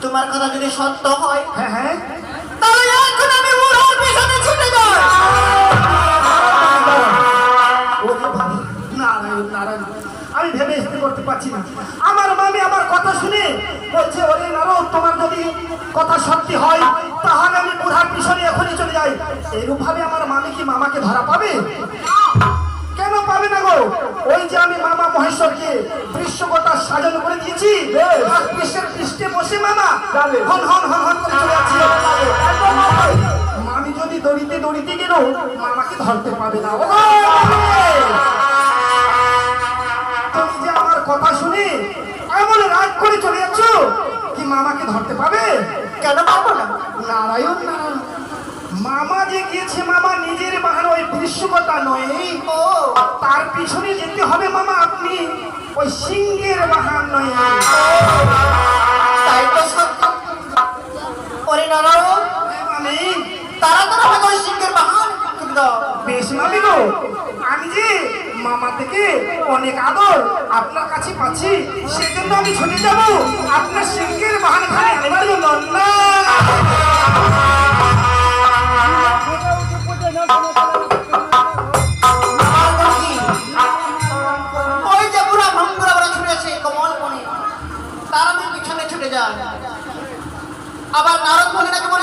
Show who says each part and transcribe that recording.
Speaker 1: তোমার কথা যদি সত্য হয়,
Speaker 2: হ্যাঁ হ্যাঁ,
Speaker 1: তাহলে এখন আমি বুড়ার পিছনে ছুটে যাই।
Speaker 2: নারায়ণ নারায়ণ, আমি ভেবে স্থির করতে পারছি না। আমার মামি আমার কথা শুনে বলছে, ওরে নারদ, তোমার যদি কথা সত্যি হয় তাহলে আমি বুড়ার পিছনে এখনই চলে যাই। এরূপ ভাবে আমার মামি কি মামাকে ধরা পাবে? কেন পাবে না গো? ওই যে আমি মামা মহেশ্বরকে বৃষ্ণকটা সাজানো করে দিয়েছি, আর কৃষ্ণের পৃষ্ঠে বসে মামা হন হন হন হন করে চলে যাচ্ছিল। মামি যদি দড়িতে দড়িতে গেল, মামাকে ধরতে পাবে না। ও তুমি যে আমার কথা শুনে এমন রাগ করে চলে যাচ্ছ, কি মামাকে ধরতে পাবে?
Speaker 1: কেন পাবো না?
Speaker 2: নারায়ণ নারায়ণ, মামা যে গিয়েছে মামা নিজের বাহার ওই বৃষ্ণকটা নয়,
Speaker 1: ও
Speaker 2: তার পিছনে যেতে হবে মামা আপনি ওই সিংহের বাহার নয়।
Speaker 1: তাই তো সত্য। ওরে নারায়ণ,
Speaker 2: মানে
Speaker 1: তারা আমাকে ওই সিংহের বাহন তুলে দাও।
Speaker 2: বেশ মামি গো, আমি যে মামা থেকে অনেক আদর আপনার কাছে পাচ্ছি, সেজন্য আমি ছুটে যাব আপনার সিংহের বাহান খানে আনবার জন্য। না